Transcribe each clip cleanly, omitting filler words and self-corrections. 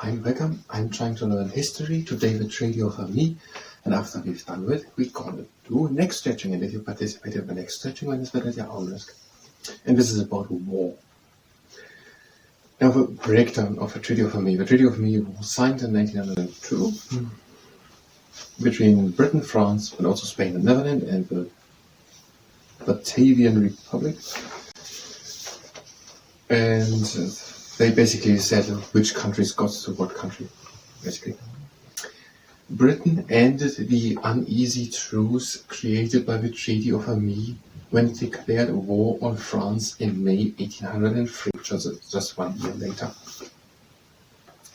Hi, welcome. I'm trying to learn history. Today with Radio for me, and after we've done with it, we're gonna do neck stretching. And if you participated in the neck stretching, then it's better at your own risk. And this is about war. Now, the breakdown of the Treaty of Amiens. The Treaty of Amiens was signed in 1902 between Britain, France, and also Spain and Netherlands, and the Batavian Republic. And they basically said which countries got to what country, basically. Britain ended the uneasy truce created by the Treaty of Amiens when it declared war on France in May 1803, just 1 year later.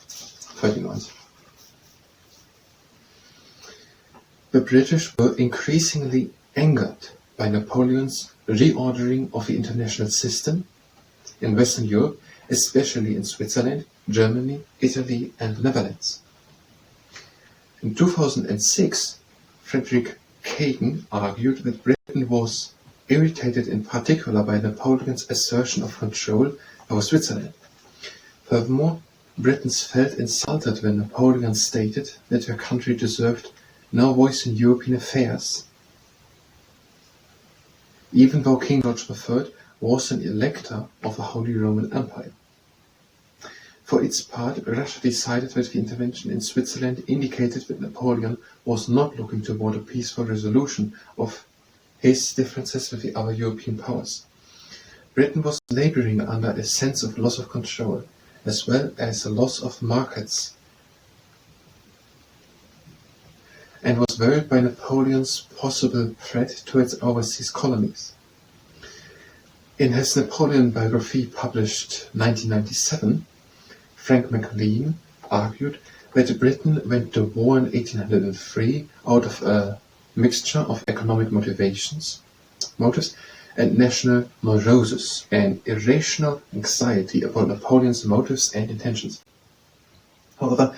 13 months. The British were increasingly angered by Napoleon's reordering of the international system in Western Europe, especially in Switzerland, Germany, Italy, and the Netherlands. In 2006, Frederick Kagan argued that Britain was irritated in particular by Napoleon's assertion of control over Switzerland. Furthermore, Britons felt insulted when Napoleon stated that her country deserved no voice in European affairs, even though King George III was an elector of the Holy Roman Empire. For its part, Russia decided that the intervention in Switzerland indicated that Napoleon was not looking toward a peaceful resolution of his differences with the other European powers. Britain was laboring under a sense of loss of control, as well as a loss of markets, and was worried by Napoleon's possible threat to its overseas colonies. In his Napoleon biography published 1997, Frank McLean argued that Britain went to war in 1803 out of a mixture of economic motives, and national neurosis and irrational anxiety about Napoleon's motives and intentions. However,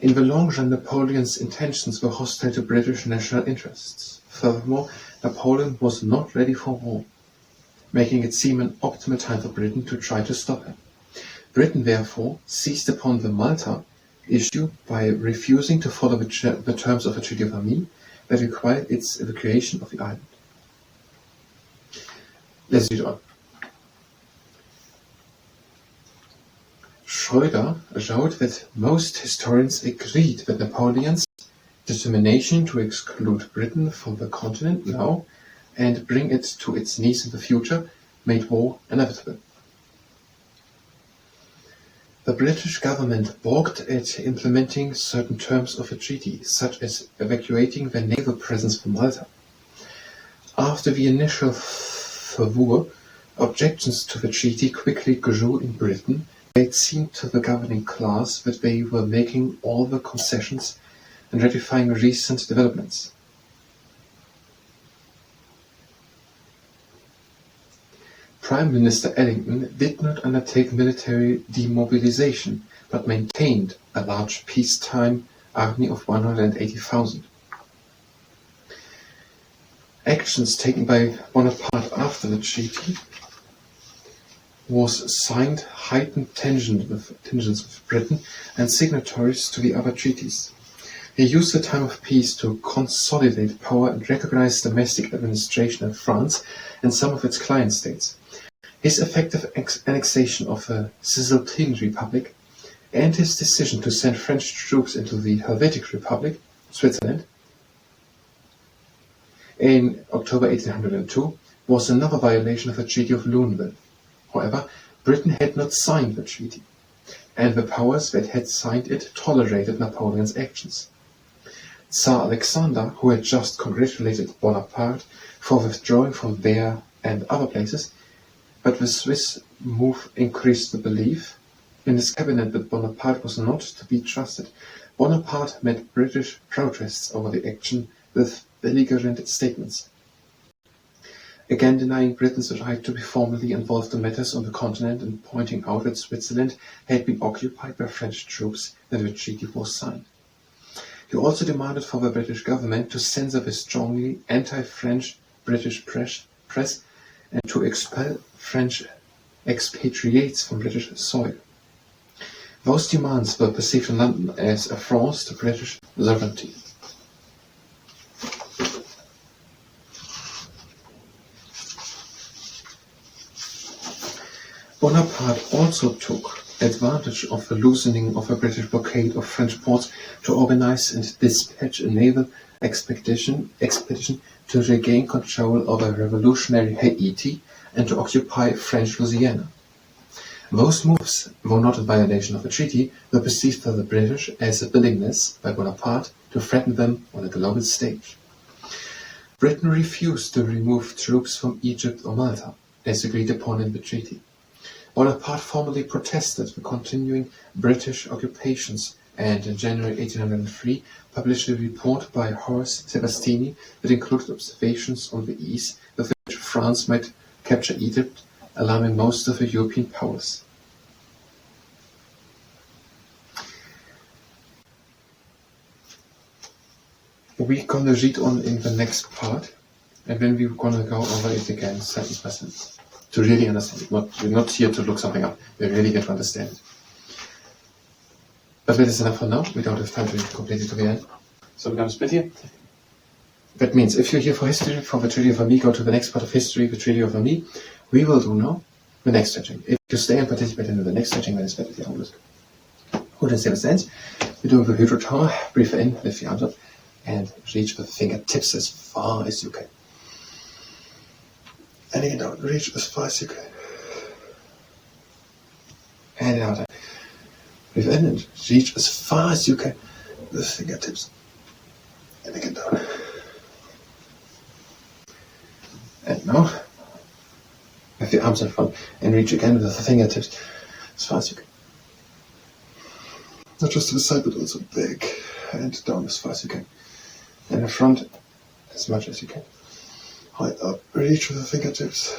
in the long run, Napoleon's intentions were hostile to British national interests. Furthermore, Napoleon was not ready for war, making it seem an optimal time for Britain to try to stop him. Britain therefore seized upon the Malta issue by refusing to follow the terms of the Treaty of Amiens that required its evacuation of the island. Let's read on. Schroeder wrote that most historians agreed that Napoleon's determination to exclude Britain from the continent now and bring it to its knees in the future made war inevitable. The British government balked at implementing certain terms of the treaty, such as evacuating their naval presence from Malta. After the initial fervour, objections to the treaty quickly grew in Britain. It seemed to the governing class that they were making all the concessions and ratifying recent developments. Prime Minister Ellington did not undertake military demobilization, but maintained a large peacetime army of 180,000. Actions taken by Bonaparte after the treaty was signed heightened tensions with Britain and signatories to the other treaties. He used the time of peace to consolidate power and recognize domestic administration in France and some of its client states. His effective annexation of the Cisalpine Republic and his decision to send French troops into the Helvetic Republic, Switzerland, in October 1802 was another violation of the Treaty of Luneville. However, Britain had not signed the treaty, and the powers that had signed it tolerated Napoleon's actions. Tsar Alexander, who had just congratulated Bonaparte for withdrawing from there and other places, but the Swiss move increased the belief in his cabinet that Bonaparte was not to be trusted. Bonaparte met British protests over the action with belligerent statements, again denying Britain's right to be formally involved in matters on the continent and pointing out that Switzerland had been occupied by French troops when the treaty was signed. He also demanded for the British government to censor the strongly anti-French British press and to expel French expatriates from British soil. Those demands were perceived in London as affronts to British sovereignty. Bonaparte also took advantage of the loosening of a British blockade of French ports to organize and dispatch a naval expedition to regain control over revolutionary Haiti and to occupy French Louisiana. Those moves, though not in violation of the treaty, were perceived by the British as a willingness by Bonaparte to threaten them on a global stage. Britain refused to remove troops from Egypt or Malta, as agreed upon in the treaty. Bonaparte formally protested the continuing British occupations and in January 1803 published a report by Horace Sebastini that included observations on the ease with which France might capture Egypt, alarming most of the European powers. We're gonna read on in the next part, and then we're gonna go over it again sentence by sentence to really understand it. We're not here to look something up. We really get to understand it. But that is enough for now. We don't have time to complete it to the end. So we're gonna split here. That means if you're here for history, for the Treaty of Amiens, go to the next part of history, the Treaty of Amiens. We will do now the Neckstretching. If you stay and participate in the Neckstretching, then it's better the oldest. Hold and stance. We're doing the hydro tower. Breathe in, lift the arms up, and reach with the fingertips as far as you can. And again down, reach as far as you can. And out. Breathe in and reach as far as you can with the fingertips. And again down. And now, with the arms in front, and reach again with the fingertips as far as you can. Not just to the side, but also back and down as far as you can. And in front, as much as you can. High up, reach with the fingertips.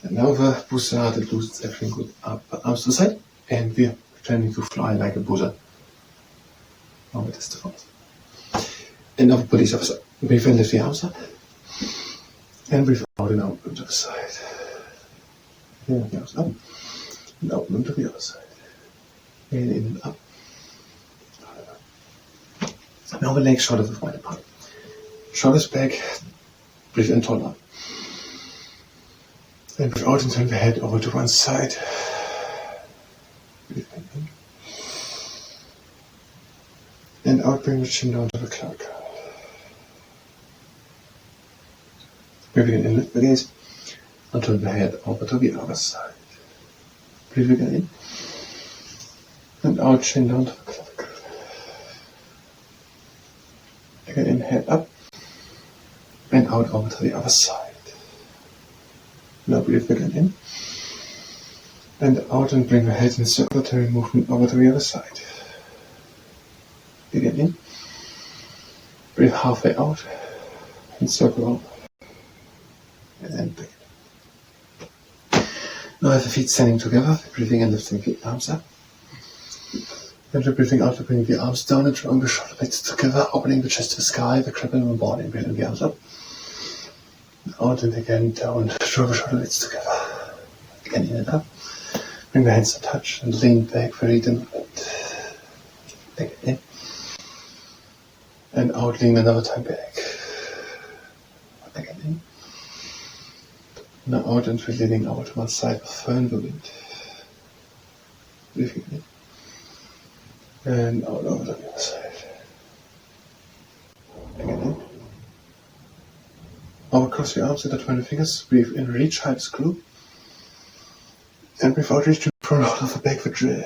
And now the buzzer that loosens everything good up, arms to the side, and we're pretending to fly like a buzzer. Now we test the front. And now the police officer. Breathe in, lift the arms up. And breathe out and out to the side. And the arms up. And out and to the other side. And in and up. Now the legs shoulder width wide apart. Shoulders back. Breathe in taller. And breathe out and turn the head over to one side. Breathe in. And out, bring the chin down to the cloud. Breathe in, lift the gaze, and turn the head over to the other side. Breathe again in, and out, chin down to the clavicle. Again in, head up, and out over to the other side. Now breathe again in, and out, and bring the head in circulatory movement over to the other side. Again in, breathe halfway out, and circle over. And then back. Now have the feet standing together, breathing in, lifting the arms up. And we're breathing out, bringing the arms down and drawing the shoulder blades together, opening the chest to the sky, the crab and the body, and breathing the arms up. Out and again down, draw the shoulder blades together. Again in and up. Bring the hands to touch and lean back very deliberate. Again in. And out, lean another time back. Again in. Now out and we're leaning over to one side with firm the wind. Breathing in. And out over to the other side. Again in. Over across the arms, intertwine the fingers. Breathe in, reach, high screw. And breathe out, reach to the front out of the back, the drill.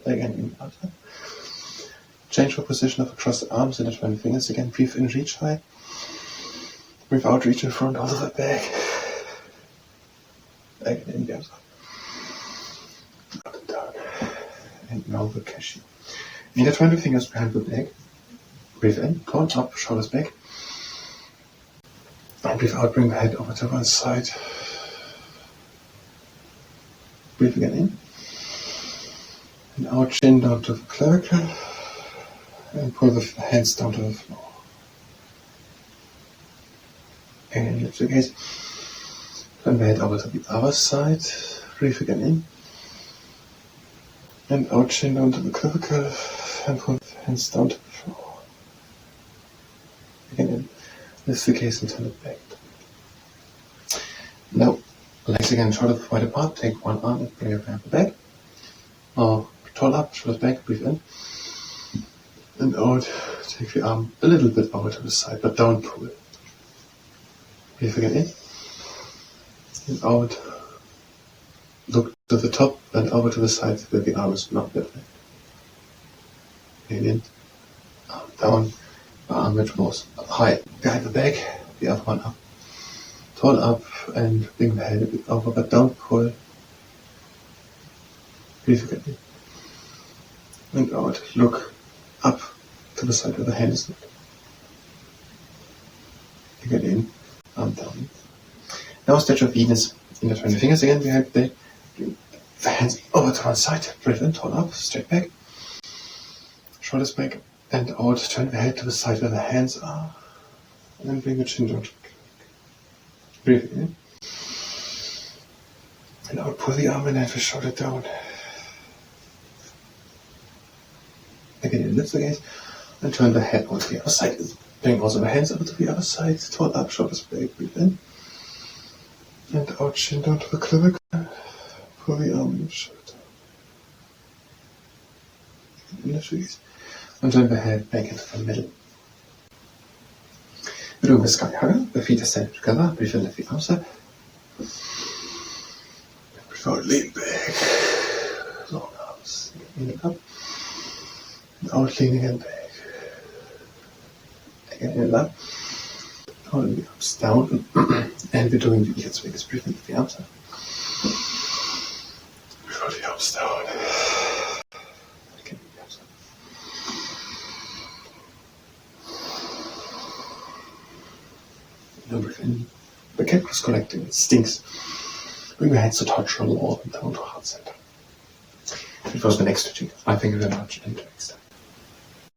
Again in, out. Change the position of across the arms, intertwine the fingers. Again, breathe in, reach high. Breathe out, reach in front, out of the back. Again in, the arms up. Up and down. And now the cashew. Intertwine the fingers behind the back. Breathe in, point up, shoulders back. And breathe out, bring the head over to one side. Breathe again in. And out, chin down to the clavicle. And pull the hands down to the floor. And lift the gaze. Turn the head over to the other side. Breathe again in. And out, chin down to the clavicle. And pull the hands down to the floor. Again in. Lift the gaze and turn it back. Now, legs again shoulders wide apart. Take one arm and bring it behind the back. Or tall up, shoulders back, breathe in. And out. Take the arm a little bit over to the side, but don't pull. Breathe again in. And out. Look to the top and over to the side where the arm is not lifted. In, arm down, arm which goes up high behind the back, the other one up. Tall up and bring the head a bit over, but don't pull. Breathe again in. And out. Look up to the side where the hand is not. Again in, arm down. Now stretch of Venus. Intertwine the fingers again behind the back. Bring the hands over to one side. Breathe in, tall up, straight back. Shoulders back and out. Turn the head to the side where the hands are. And then bring the chin down. Breathe in. And out. Pull the arm in and the shoulder down. Again, in, lift the gaze. And turn the head over to the other side. Bring also the hands over to the other side. Tall up, shoulders back. Breathe in. And out, chin down to the clavicle. Pull the arm in the shoulder down. In the gaze. And turn the head back into the middle. We're doing the sky hugger. The feet are standing together. Breathe in, lift the arms up. Breathe out, lean back. Long arms. Leaning up. And out, leaning and back. Again, in and up. Holding the arms down. And we're doing the eagle swings. Breathe in, lift the arms up. Breathe out, the arms down. Now breathe in. The cat was collecting. It stinks. Bring your hands to touch your lower and down to heart center. It was the next stretching. I thank you very much and until next time.